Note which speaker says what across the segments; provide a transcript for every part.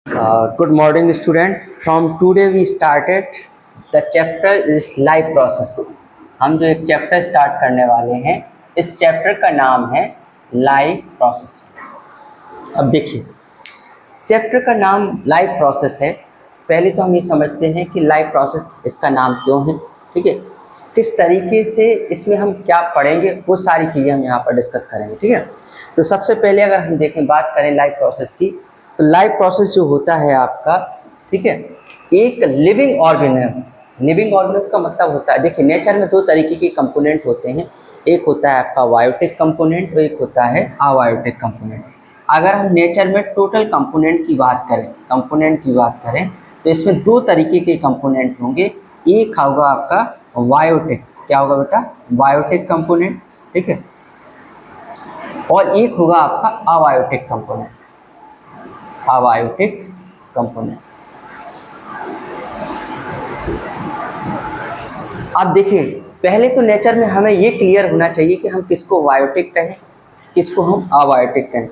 Speaker 1: Good morning, student. From today we started the chapter is life process. हम जो एक chapter start करने वाले हैं, इस चैप्टर का नाम है लाइफ प्रोसेस। अब देखिए, चैप्टर का नाम लाइफ प्रोसेस है। पहले तो हम ये समझते हैं कि लाइफ प्रोसेस इसका नाम क्यों है, ठीक है। किस तरीके से इसमें हम क्या पढ़ेंगे, वो सारी चीज़ें हम यहाँ पर डिस्कस करेंगे, ठीक है। तो सबसे पहले अगर हम देखें, बात करें लाइफ प्रोसेस की, तो लाइफ प्रोसेस जो होता है आपका, ठीक है, एक लिविंग ऑर्गेनिज्म। लिविंग ऑर्गेनिज्म का मतलब होता है, देखिए नेचर में दो तरीके के कंपोनेंट होते हैं। एक होता है आपका बायोटिक कंपोनेंट और एक होता है अबायोटिक कंपोनेंट। अगर हम नेचर में टोटल कंपोनेंट की बात करें तो इसमें दो तरीके के कंपोनेंट होंगे। एक होगा आपका बायोटिक, क्या होगा बेटा, बायोटिक कंपोनेंट, ठीक है, और एक होगा आपका अबायोटिक कंपोनेंट। Abiotic component. अब देखिए, पहले तो नेचर में हमें ये क्लियर होना चाहिए कि हम किसको बायोटिक कहें, किसको हम अबायोटिक कहें।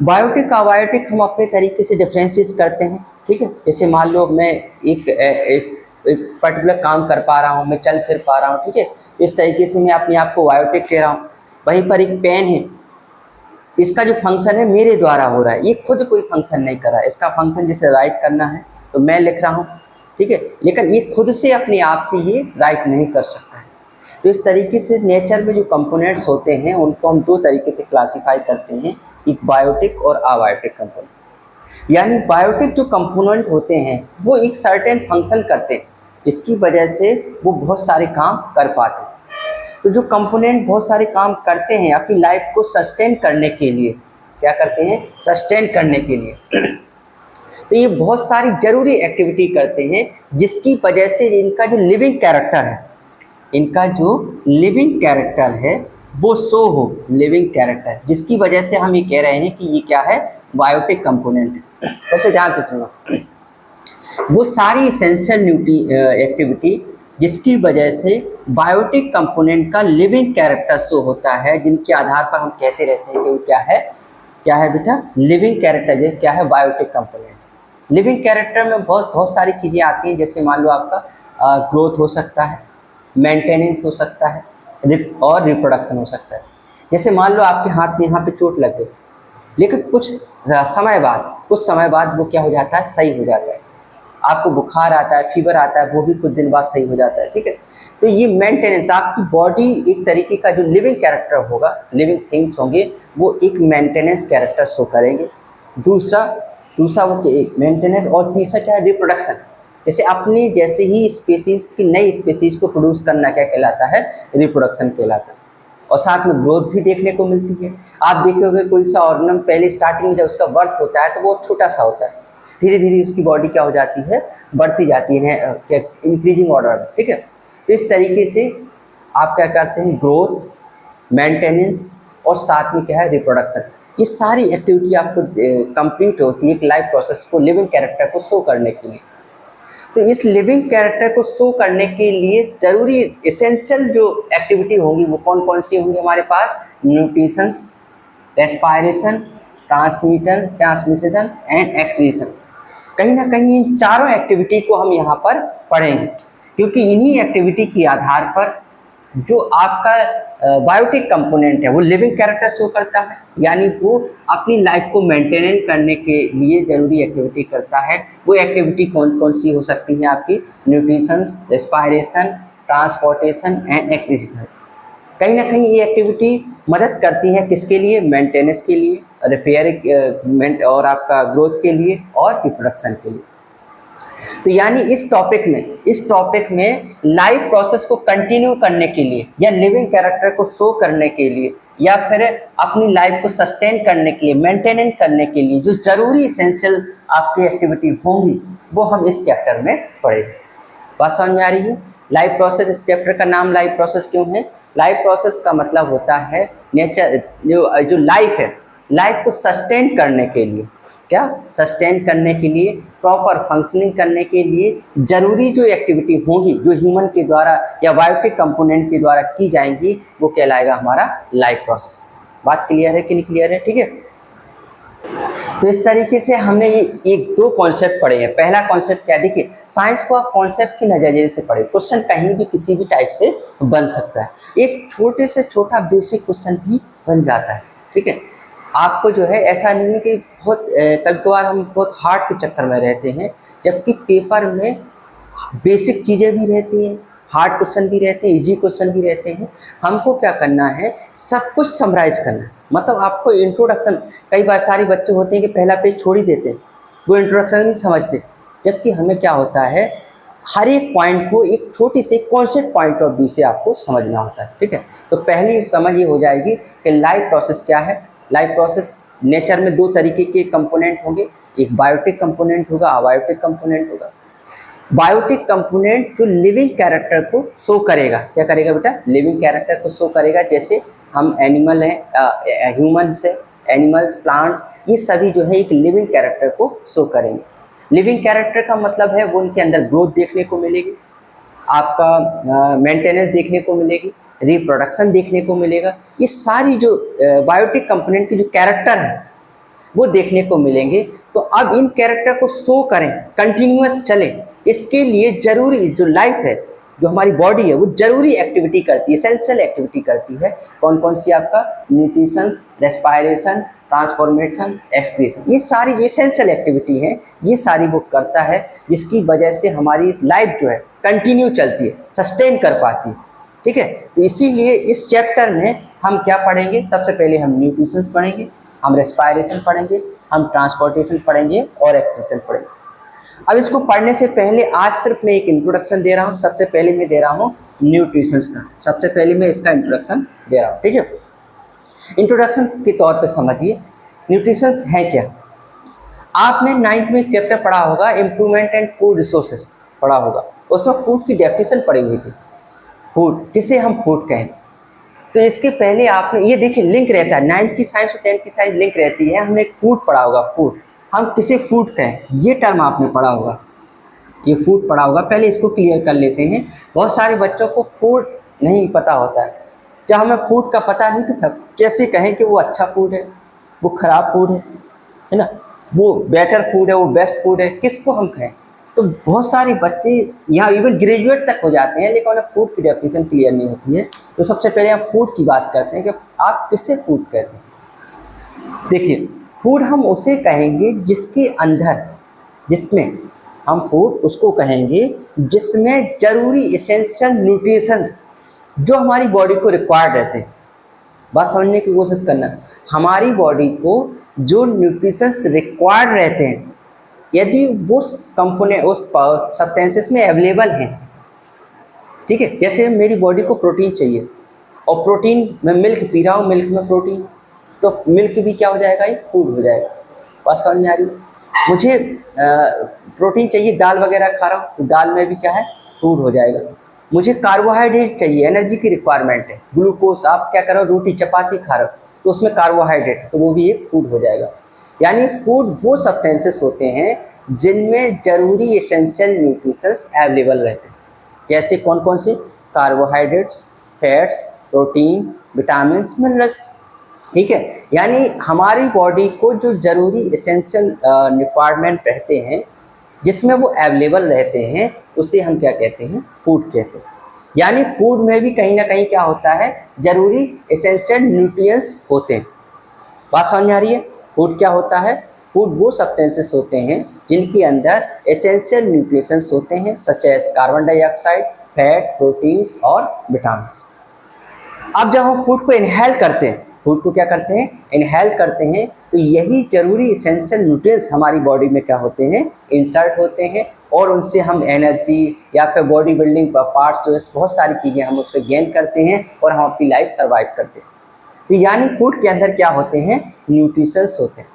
Speaker 1: बायोटिक अबायोटिक हम अपने तरीके से डिफ्रेंशिएट करते हैं, ठीक है। जैसे मान लो मैं एक पर्टिकुलर काम कर पा रहा हूँ, मैं चल फिर पा रहा हूँ, ठीक है, इस तरीके से मैं अपने आप को बायोटिक कह रहा हूँ। वहीं पर एक पेन है, इसका जो फंक्शन है मेरे द्वारा हो रहा है, ये खुद कोई फंक्शन नहीं कर रहा है। इसका फंक्शन जैसे राइट करना है तो मैं लिख रहा हूँ, ठीक है, लेकिन ये खुद से अपने आप से ये राइट नहीं कर सकता है। तो इस तरीके से नेचर में जो कंपोनेंट्स होते हैं उनको हम दो तरीके से क्लासीफाई करते हैं, एक बायोटिक और अबायोटिक कंपोनेंट। यानी बायोटिक जो कंपोनेंट होते हैं वो एक सर्टेन फंक्शन करते हैं, जिसकी वजह से वो बहुत सारे काम कर पाते हैं। तो जो कंपोनेंट बहुत सारे काम करते हैं अपनी लाइफ को सस्टेन करने के लिए, क्या करते हैं, सस्टेन करने के लिए तो ये बहुत सारी ज़रूरी एक्टिविटी करते हैं, जिसकी वजह से इनका जो लिविंग कैरेक्टर है वो शो हो, लिविंग कैरेक्टर, जिसकी वजह से हम ये कह रहे हैं कि ये क्या है, बायोटिक कंपोनेंट है। सबसे ध्यान से सुनो, वो सारी एसेंशियल एक्टिविटी जिसकी वजह से बायोटिक कंपोनेंट का लिविंग कैरेक्टर शो होता है, जिनके आधार पर हम कहते रहते हैं कि वो क्या है बेटा, लिविंग कैरेक्टर। क्या है, बायोटिक कंपोनेंट। लिविंग कैरेक्टर में बहुत सारी चीज़ें आती हैं। जैसे मान लो आपका ग्रोथ हो सकता है, मेंटेनेंस हो सकता है, और रिप्रोडक्शन हो सकता है। जैसे मान लो आपके हाथ में यहाँ पे चोट लग गई, लेकिन कुछ समय बाद वो क्या हो जाता है, सही हो जाता है। आपको बुखार आता है, फीवर आता है, वो भी कुछ दिन बाद सही हो जाता है, ठीक है। तो ये मेंटेनेंस, आपकी बॉडी एक तरीके का जो लिविंग कैरेक्टर होगा, लिविंग थिंग्स होंगे, वो एक मेंटेनेंस कैरेक्टर शो करेंगे। दूसरा वो एक मेंटेनेंस, और तीसरा क्या है, रिप्रोडक्शन। जैसे अपनी जैसे ही स्पीसीज की नई स्पीसीज को प्रोड्यूस करना क्या कहलाता है, रिप्रोडक्शन कहलाता है। और साथ में ग्रोथ भी देखने को मिलती है। आप देखे होंगे कोई सा ऑर्गेनिज्म पहले स्टार्टिंग में जब उसका बर्थ होता है तो वो छोटा सा होता है, धीरे धीरे उसकी बॉडी क्या हो जाती है, बढ़ती जाती है, इंक्रीजिंग ऑर्डर में, ठीक है। तो इस तरीके से आप क्या करते हैं, ग्रोथ, मेंटेनेंस और साथ में क्या है, रिप्रोडक्शन। ये सारी एक्टिविटी आपको कंप्लीट होती है एक लाइफ प्रोसेस को, लिविंग कैरेक्टर को शो करने के लिए। तो इस लिविंग कैरेक्टर को शो करने के लिए जरूरी एसेंशियल जो एक्टिविटी होंगी वो कौन कौन सी होंगी हमारे पास, nutritions, respiration, transmission and excretion. कहीं ना कहीं इन चारों एक्टिविटी को हम यहाँ पर पढ़ेंगे, क्योंकि इन्हीं एक्टिविटी के आधार पर जो आपका बायोटिक कंपोनेंट है वो लिविंग कैरेक्टर शो करता है, यानी वो अपनी लाइफ को मेंटेन करने के लिए ज़रूरी एक्टिविटी करता है। वो एक्टिविटी कौन कौन सी हो सकती हैं आपकी, nutritions, respiration, transportation and excretion. कहीं ना कहीं ये एक्टिविटी मदद करती है किसके लिए, मेंटेनेंस के लिए, रिपेयर और आपका ग्रोथ के लिए और रिप्रोडक्शन के लिए। तो यानी इस टॉपिक में लाइफ प्रोसेस को कंटिन्यू करने के लिए या लिविंग कैरेक्टर को शो करने के लिए या फिर अपनी लाइफ को सस्टेन करने के लिए, मेंटेन करने के लिए जो जरूरी एसेंशियल आपकी एक्टिविटी होंगी वो हम इस चैप्टर में पढ़ेंगे। बात समझ में आ रही है। लाइफ प्रोसेस, इस चैप्टर का नाम लाइफ प्रोसेस क्यों है, लाइफ प्रोसेस का मतलब होता है नेचर, जो लाइफ है, लाइफ को सस्टेन करने के लिए, क्या सस्टेन करने के लिए, प्रॉपर फंक्शनिंग करने के लिए जरूरी जो एक्टिविटी होंगी जो ह्यूमन के द्वारा या बायोटिक कंपोनेंट के द्वारा की जाएंगी वो कहलाएगा हमारा लाइफ प्रोसेस। बात क्लियर है कि नहीं क्लियर है, ठीक है। तो इस तरीके से हमने ये एक दो कॉन्सेप्ट पढ़े हैं। पहला कॉन्सेप्ट क्या, देखिए साइंस को आप कॉन्सेप्ट के नजरिए से पढ़े, क्वेश्चन कहीं भी किसी भी टाइप से बन सकता है, एक छोटे से छोटा बेसिक क्वेश्चन भी बन जाता है, ठीक है। आपको जो है ऐसा नहीं है कि बहुत कभी कभार हम बहुत हार्ड के चक्कर में रहते हैं, जबकि पेपर में बेसिक चीज़ें भी रहती हैं, हार्ड क्वेश्चन भी रहते हैं, इजी क्वेश्चन भी रहते हैं। हमको क्या करना है, सब कुछ समराइज करना है। मतलब आपको इंट्रोडक्शन, कई बार सारे बच्चे होते हैं कि पहला पेज छोड़ ही देते हैं, वो इंट्रोडक्शन नहीं समझते, जबकि हमें क्या होता है, हर एक पॉइंट को एक छोटी सी कॉन्सेप्ट पॉइंट ऑफ व्यू से आपको समझना होता है, ठीक है। तो पहली समझ ये हो जाएगी कि लाइफ प्रोसेस क्या है। लाइफ प्रोसेस नेचर में दो तरीके के कंपोनेंट होंगे, एक बायोटिक कंपोनेंट होगा, अबायोटिक कंपोनेंट होगा। बायोटिक कंपोनेंट जो लिविंग कैरेक्टर को शो करेगा, क्या करेगा बेटा, लिविंग कैरेक्टर को शो करेगा। जैसे हम एनिमल हैं, ह्यूमन्स है, एनिमल्स, प्लांट्स, ये सभी जो है एक लिविंग कैरेक्टर को शो करेंगे। लिविंग कैरेक्टर का मतलब है वो उनके अंदर ग्रोथ देखने को मिलेगी, आपका मेंटेनेंस देखने को मिलेगी, रिप्रोडक्शन देखने को मिलेगा। ये सारी जो बायोटिक कंपोनेंट की जो कैरेक्टर है वो देखने को मिलेंगे। तो अब इन कैरेक्टर को शो करें, कंटिन्यूअस चले, इसके लिए जरूरी जो लाइफ है, जो हमारी बॉडी है, वो जरूरी एक्टिविटी करती है, एसेंशियल एक्टिविटी करती है। कौन कौन सी, आपका न्यूट्रिशन, रेस्पायरेशन, ट्रांसफॉर्मेशन, एक्सक्रीशन, ये सारी जो एसेंशियल एक्टिविटी है ये सारी वो करता है, जिसकी वजह से हमारी लाइफ जो है कंटिन्यू चलती है, सस्टेन कर पाती है, ठीक है। तो इसीलिए इस चैप्टर में हम क्या पढ़ेंगे, सबसे पहले हम न्यूट्रिशन पढ़ेंगे, हम रेस्पायरेशन पढ़ेंगे, हम ट्रांसपोर्टेशन पढ़ेंगे और एक्सक्रीशन पढ़ेंगे। अब इसको पढ़ने से पहले आज सिर्फ मैं एक इंट्रोडक्शन दे रहा हूँ। सबसे पहले मैं दे रहा हूँ न्यूट्रिशन का, सबसे पहले मैं इसका इंट्रोडक्शन दे रहा हूँ, ठीक है। इंट्रोडक्शन के तौर पे समझिए न्यूट्रिशन है क्या। आपने 9th में एक चैप्टर पढ़ा होगा, इम्प्रूवमेंट एंड फूड रिसोर्सेज पढ़ा होगा, उसमें फूड की डेफिनेशन पढ़ी हुई थी, फूड किसे हम फूड कहें। तो इसके पहले आपने ये देखिए लिंक रहता है, 9th की साइंस और 10th की साइंस लिंक रहती है। हमने एक फूड पढ़ा होगा, फूड हम किसे फूड कहें, ये टर्म आपने पढ़ा होगा, ये फूड पढ़ा होगा। पहले इसको क्लियर कर लेते हैं। बहुत सारे बच्चों को फूड नहीं पता होता है। जब हमें फूड का पता नहीं तो कैसे कहें कि वो अच्छा फूड है, वो ख़राब फूड है ना, वो बेटर फूड है, वो बेस्ट फूड है, किसको हम कहें। तो बहुत सारे बच्चे यहाँ इवन ग्रेजुएट तक हो जाते हैं, लेकिन उन्हें फूड की डेफिनेशन क्लियर नहीं होती है। तो सबसे पहले हम फूड की बात करते हैं कि आप किससे फूड कहते हैं। देखिए फूड हम उसे कहेंगे जिसके अंदर, जिसमें हम फूड उसको कहेंगे जिसमें जरूरी एसेंशियल न्यूट्रिशंस जो हमारी बॉडी को रिक्वायर्ड रहते हैं। बात समझने की कोशिश करना, हमारी बॉडी को जो न्यूट्रिशंस रिक्वायर्ड रहते हैं, यदि वो कंपोनेंट उस सब्सटेंसेस में अवेलेबल हैं, ठीक है। जैसे मेरी बॉडी को प्रोटीन चाहिए और प्रोटीन, मैं मिल्क पी रहा हूँ, मिल्क में प्रोटीन, तो मिल्क भी क्या हो जाएगा, ये फूड हो जाएगा। बात समझ में आ रही है। मुझे प्रोटीन चाहिए, दाल वगैरह खा रहा हूँ, तो दाल में भी क्या है, फूड हो जाएगा। मुझे कार्बोहाइड्रेट चाहिए, एनर्जी की रिक्वायरमेंट है, ग्लूकोज, आप क्या करो, रोटी चपाती खा रहे हो तो उसमें कार्बोहाइड्रेट, तो वो भी एक फूड हो जाएगा। यानी फूड वो सब्सटेंसेस होते हैं जिनमें जरूरी एसेंशियल न्यूट्रिशंस अवेलेबल रहते हैं। जैसे कौन कौन से, carbohydrates, fats, protein, vitamin, minerals, ठीक है। यानी हमारी बॉडी को जो जरूरी एसेंशियल रिक्वायरमेंट रहते हैं, जिसमें वो अवेलेबल रहते हैं, उसे हम क्या कहते हैं, फूड कहते हैं। यानी फूड में भी कहीं ना कहीं क्या होता है, जरूरी एसेंशियल न्यूट्रिएंट्स होते हैं। बात समझ में आ रही है। फूड क्या होता है, फूड वो सब्सटेंसेस होते हैं जिनके अंदर एसेंशियल न्यूट्रिशंस होते हैं, such as carbon dioxide, fat, protein और विटामिन। अब जब हम फूड को इनहेल करते हैं, फूड को क्या करते हैं, इनहेल करते हैं, तो यही जरूरी एसेंशियल न्यूट्रिएंट्स हमारी बॉडी में क्या होते हैं, इंसर्ट होते हैं, और उनसे हम एनर्जी या फिर बॉडी बिल्डिंग पार्ट्स, जो बहुत सारी चीज़ें हम उससे गेन करते हैं और हम अपनी लाइफ सर्वाइव करते हैं। तो यानी फूड के अंदर क्या होते हैं, न्यूट्रिशंस होते हैं।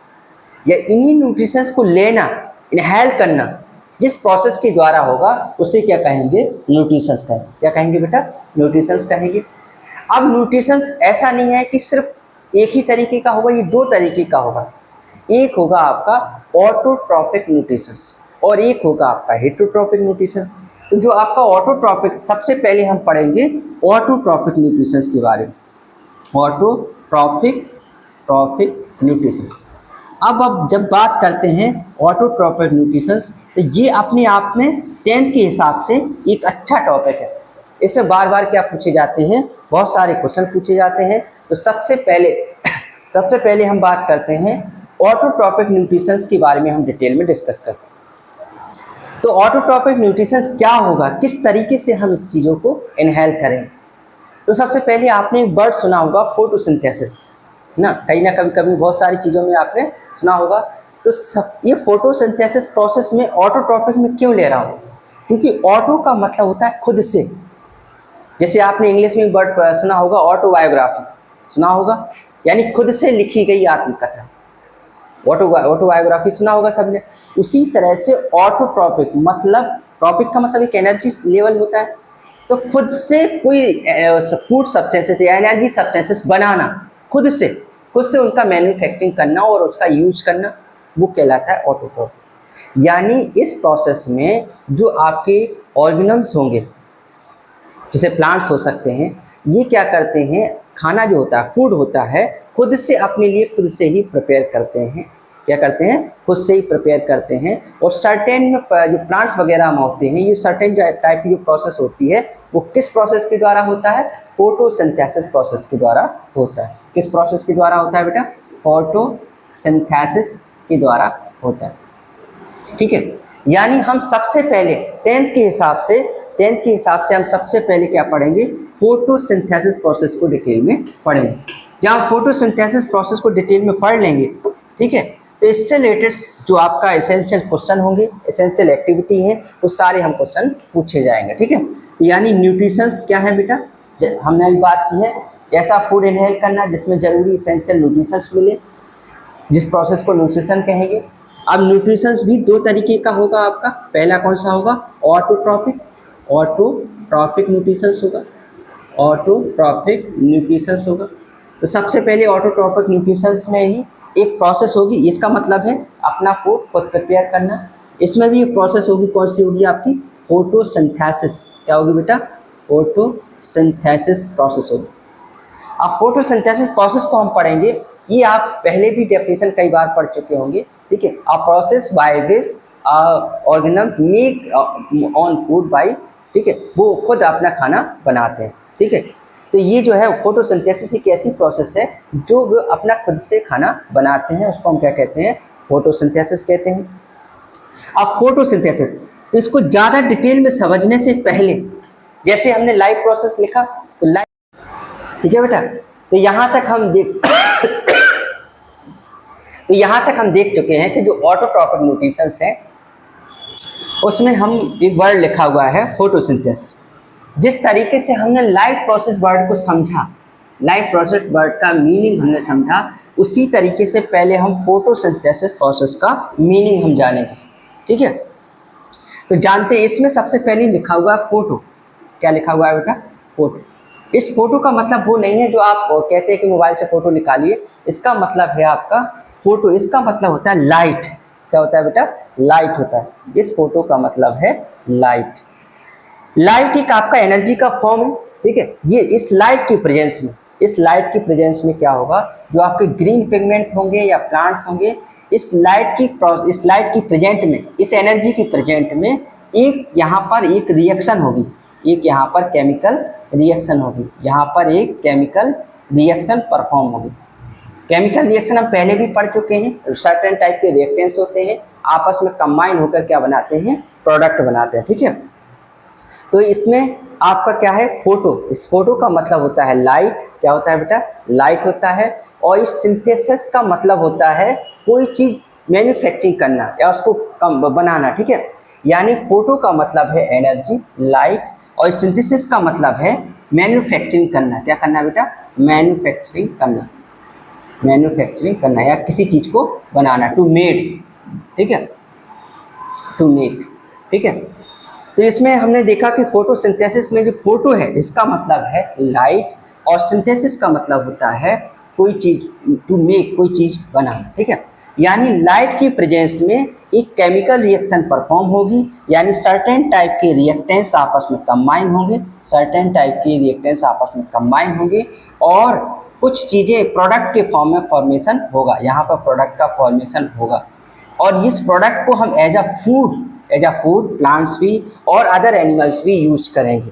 Speaker 1: या इन्हीं न्यूट्रिशंस को लेना, इनहेल करना, जिस प्रोसेस के द्वारा होगा उसे क्या कहेंगे, न्यूट्रिशंस कहेंगे। क्या कहेंगे बेटा, न्यूट्रिशंस कहेंगे। अब न्यूट्रिशंस ऐसा नहीं है कि सिर्फ एक ही तरीके का होगा, ये दो तरीके का होगा। एक होगा आपका ऑटोट्रॉपिक न्यूट्रिशंस और एक होगा आपका हेटरोट्रॉपिक न्यूट्रिशंस। तो जो आपका ऑटोट्रॉपिक, सबसे पहले हम पढ़ेंगे ऑटोट्रॉपिक न्यूट्रिशंस के बारे में। ऑटोट्रॉपिक न्यूट्रिशंस, अब जब बात करते हैं ऑटोट्रॉपिक न्यूट्रिशंस, तो ये अपने आप में 10th के हिसाब से एक अच्छा टॉपिक है। इससे बार बार क्या पूछे जाते हैं, बहुत सारे क्वेश्चन पूछे जाते हैं। तो सबसे पहले हम बात करते हैं ऑटोट्रॉपिक न्यूट्रिशंस के बारे में, हम डिटेल में डिस्कस करते हैं। तो ऑटोट्रॉपिक न्यूट्रिशंस क्या होगा, किस तरीके से हम इस चीज़ों को इनहेल करेंगे। तो सबसे पहले आपने एक वर्ड सुना होगा, फोटोसिंथेसिस ना, कहीं ना कभी बहुत सारी चीज़ों में आपने सुना होगा। तो ये फोटोसिंथेसिस प्रोसेस में ऑटोट्रॉपिक में क्यों ले रहा हूँ, क्योंकि ऑटो का मतलब होता है खुद से। जैसे आपने इंग्लिश में वर्ड सुना होगा ऑटोबायोग्राफी, सुना होगा, यानी खुद से लिखी गई आत्मकथा। ऑटोबायोग्राफी सुना होगा सबने। उसी तरह से ऑटोट्रॉपिक मतलब, ट्रॉपिक का मतलब एक एनर्जी लेवल होता है। तो खुद से कोई फूड सब्सटेंसेस या एनर्जी सब्सटेंसेस बनाना, खुद से उनका मैन्युफैक्चरिंग करना और उसका यूज करना, वो कहलाता है ऑटोट्रॉपिक। यानी इस प्रोसेस में जो आपके ऑर्गेनिजम्स होंगे, जैसे प्लांट्स हो सकते हैं, ये क्या करते हैं, खाना जो होता है, फूड होता है, खुद से अपने लिए खुद से ही प्रिपेयर करते हैं। क्या करते हैं, खुद से ही प्रिपेयर करते हैं। और सर्टेन जो प्लांट्स वगैरह में होते हैं, ये सर्टेन जो टाइप की जो प्रोसेस होती है, वो किस प्रोसेस के द्वारा होता है, फोटोसिंथेसिस प्रोसेस के द्वारा होता है। किस प्रोसेस के द्वारा होता है बेटा, फोटोसिंथेसिस के द्वारा होता है। ठीक है, यानी हम सबसे पहले 10th के हिसाब से हम सबसे पहले क्या पढ़ेंगे, फोटोसिंथेसिस प्रोसेस को डिटेल में पढ़ेंगे। जहाँ फोटोसिंथेसिस प्रोसेस को डिटेल में पढ़ लेंगे, ठीक है, तो इससे रिलेटेड जो आपका एसेंशियल क्वेश्चन होंगे, एसेंशियल एक्टिविटी है, वो सारे हम क्वेश्चन पूछे जाएंगे। ठीक है, यानी न्यूट्रिशंस क्या है बेटा, हमने अभी बात की है, ऐसा फूड इनहेल करना जिसमें जरूरी एसेंशियल न्यूट्रिशंस मिले, जिस प्रोसेस को न्यूट्रिशन कहेंगे। अब न्यूट्रिशंस भी दो तरीके का होगा आपका। पहला कौन सा होगा, ऑटोट्रॉपिक न्यूट्रिशंस होगा, ऑटोट्रॉपिक न्यूट्रिशंस होगा। तो सबसे पहले ऑटोट्रॉपिक न्यूट्रिशंस में ही एक प्रोसेस होगी, इसका मतलब है अपना फूड खुद प्रिपेयर करना। इसमें भी एक प्रोसेस होगी, कौन सी होगी आपकी, फोटोसिंथेसिस। क्या होगी बेटा, फोटोसिंथेसिस प्रोसेस होगी। अब फोटोसिंथेसिस प्रोसेस को हम पढ़ेंगे, ये आप पहले भी डेफिनेशन कई बार पढ़ चुके होंगे। ठीक है, a process by which organism make on food by, ठीक है, वो खुद अपना खाना बनाते हैं। ठीक है, तो ये जो है फोटोसिंथेसिस एक ऐसी प्रोसेस है जो वो अपना खुद से खाना बनाते हैं, उसको हम क्या कहते हैं, फोटोसिंथेसिस कहते हैं। अब फोटोसिंथेसिस, तो इसको ज़्यादा डिटेल में समझने से पहले, जैसे हमने लाइव प्रोसेस लिखा, तो लाइव, ठीक है बेटा, तो यहाँ तक हम देख चुके हैं कि जो ऑटोट्रॉपिक न्यूट्रिशंस है, उसमें हम एक वर्ड लिखा हुआ है फोटोसिंथेसिस। जिस तरीके से हमने लाइव प्रोसेस वर्ड को समझा, लाइव प्रोसेस वर्ड का मीनिंग हमने समझा, उसी तरीके से पहले हम फोटोसिंथेसिस प्रोसेस का मीनिंग हम जानेंगे। ठीक है, तो जानते हैं, इसमें सबसे पहले लिखा हुआ है फोटो। क्या लिखा हुआ है बेटा, फोटो। इस फोटो का मतलब वो नहीं है जो आप कहते हैं कि मोबाइल से फोटो निकालिए, इसका मतलब है आपका फोटो, इसका मतलब होता है लाइट। क्या होता है बेटा, लाइट होता है। इस फोटो का मतलब है लाइट। लाइट एक आपका एनर्जी का फॉर्म है। ठीक है, ये इस लाइट की प्रेजेंस में क्या होगा, जो आपके ग्रीन पिगमेंट होंगे या प्लांट्स होंगे, इस लाइट की प्रेजेंट में, इस एनर्जी की प्रेजेंट में एक यहाँ पर एक रिएक्शन होगी, एक यहाँ पर केमिकल रिएक्शन होगी, यहाँ पर एक केमिकल रिएक्शन परफॉर्म होगी। केमिकल रिएक्शन हम पहले भी पढ़ चुके हैं, सर्टेन टाइप के रिएक्टेंट्स होते हैं, आपस में कंबाइन होकर क्या बनाते हैं, प्रोडक्ट बनाते हैं। ठीक है, तो इसमें आपका क्या है, फोटो। इस फोटो का मतलब होता है लाइट। क्या होता है बेटा, लाइट होता है। और इस सिंथेसिस का मतलब होता है कोई चीज़ मैन्युफैक्चरिंग करना या उसको कम बनाना। ठीक है, यानी फोटो का मतलब है एनर्जी, लाइट, और सिंथेसिस का मतलब है मैन्युफैक्चरिंग करना। क्या करना बेटा, मैन्युफैक्चरिंग करना या किसी चीज़ को बनाना, टू मेड। ठीक है, टू मेक। ठीक है, तो इसमें हमने देखा कि फोटोसिंथेसिस में जो फोटो है, इसका मतलब है लाइट, और सिंथेसिस का मतलब होता है कोई चीज़, टू मेक, कोई चीज़ बनाना। ठीक है, यानी लाइट की प्रेजेंस में एक केमिकल रिएक्शन परफॉर्म होगी, यानी सर्टेन टाइप के रिएक्टेंट्स आपस में कंबाइन होंगे, सर्टेन टाइप के रिएक्टेंट्स आपस में कंबाइन होंगे और कुछ चीज़ें प्रोडक्ट के फॉर्म में फॉर्मेशन होगा, यहाँ पर प्रोडक्ट का फॉर्मेशन होगा और इस प्रोडक्ट को हम एज अ फूड प्लांट्स भी और अदर एनिमल्स भी यूज करेंगे।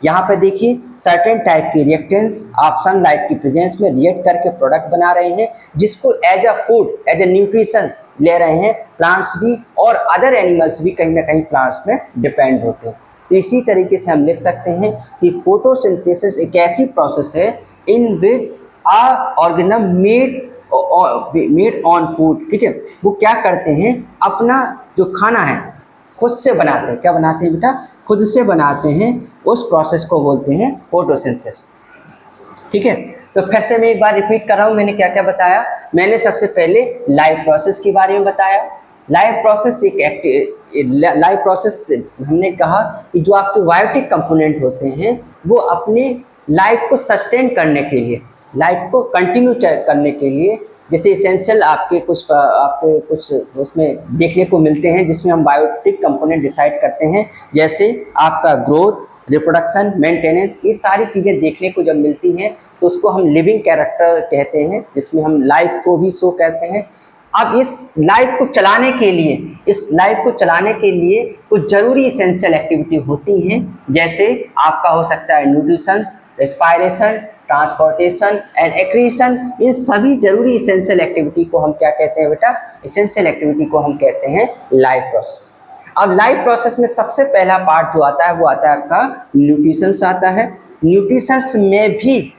Speaker 1: यहाँ पे देखिए सर्टेन टाइप के रिएक्टेंट्स आप सनलाइट की प्रेजेंस में रिएक्ट करके प्रोडक्ट बना रहे हैं, जिसको as a food, as a nutrition ले रहे हैं प्लांट्स भी और अदर एनिमल्स भी कहीं ना कहीं प्लांट्स में डिपेंड होते हैं। तो इसी तरीके से हम लिख सकते हैं कि फोटोसिंथेसिस एक ऐसी प्रोसेस है in which organism made on food, ठीक है, वो क्या करते हैं अपना जो खाना है खुद से बनाते हैं। क्या बनाते हैं बेटा? खुद से बनाते हैं। उस प्रोसेस को बोलते हैं फोटोसिंथेसिस, ठीक है। तो फिर से मैं एक बार रिपीट कर रहा हूँ, मैंने क्या क्या बताया। मैंने सबसे पहले लाइव प्रोसेस के बारे में बताया। लाइव प्रोसेस हमने कहा कि जो आपके बायोटिक कंपोनेंट होते हैं वो अपने लाइफ को सस्टेन करने के लिए, लाइफ को कंटिन्यू करने के लिए, जैसे इसेंशियल आपके कुछ उसमें देखने को मिलते हैं जिसमें हम बायोटिक कंपोनेंट डिसाइड करते हैं, जैसे आपका ग्रोथ, रिप्रोडक्शन, मेंटेनेंस, ये सारी चीज़ें देखने को जब मिलती हैं तो उसको हम लिविंग कैरेक्टर कहते हैं, जिसमें हम लाइफ को भी शो कहते हैं। अब इस लाइफ को चलाने के लिए कुछ ज़रूरी इसेंशियल एक्टिविटी होती हैं, जैसे आपका हो सकता है nutrition, respiration, transportation and excretion. इन सभी जरूरी इसेंशियल एक्टिविटी को हम क्या कहते हैं बेटा? इसेंशियल एक्टिविटी को हम कहते हैं लाइफ प्रोसेस। अब लाइफ प्रोसेस में सबसे पहला पार्ट जो आता है वो आता है आपका न्यूट्रिशंस आता है। न्यूट्रिशंस में भी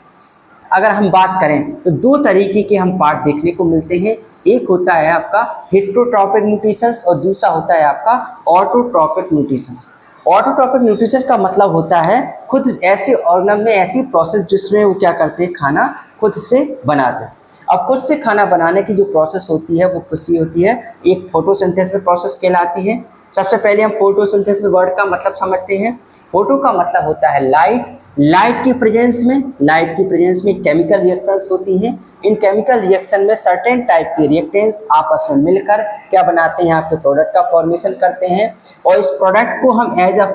Speaker 1: अगर हम बात करें तो दो तरीके के हम पार्ट देखने को मिलते हैं। एक होता है आपका हेटेरोट्रॉपिक न्यूट्रिशंस और दूसरा होता है आपका ऑटोट्रॉपिक न्यूट्रिशंस। ऑटोट्रॉपिक न्यूट्रिशन का मतलब होता है खुद ऐसे ऑर्गेनिज्म में ऐसी प्रोसेस जिसमें वो क्या करते हैं, खाना खुद से बनाते हैं। अब खुद से खाना बनाने की जो प्रोसेस होती है वो खुशी होती है, एक फोटोसिंथेसिस प्रोसेस कहलाती है। सबसे पहले हम फोटोसिंथेसिस वर्ड का मतलब समझते हैं। फोटो का मतलब होता है लाइट। लाइट की प्रेजेंस में केमिकल रिएक्शंस होती हैं। इन केमिकल रिएक्शन में सर्टेन टाइप के रिएक्टेंट्स आपस में मिलकर क्या बनाते हैं, आपके प्रोडक्ट का फॉर्मेशन करते हैं और इस प्रोडक्ट को हम एज अ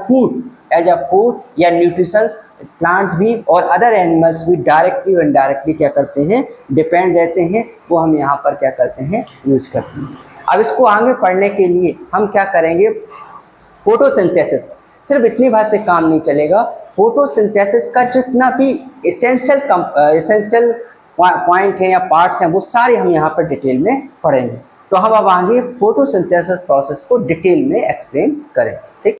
Speaker 1: फूड या न्यूट्रिशंस प्लांट्स भी और अदर एनिमल्स भी डायरेक्टली और इनडायरेक्टली क्या करते हैं, डिपेंड रहते हैं, वो हम यहाँ पर क्या करते हैं, यूज करते हैं। अब इसको आगे पढ़ने के लिए हम क्या करेंगे, फोटोसिंथेसिस सिर्फ इतनी बार से काम नहीं चलेगा। फोटोसिंथेसिस का जितना भी इसेंशियल पॉइंट है या पार्ट्स हैं वो सारे हम यहाँ पर डिटेल में पढ़ेंगे। तो हम अब आगे फोटोसिंथेसिस प्रोसेस को डिटेल में एक्सप्लेन करें, ठीक।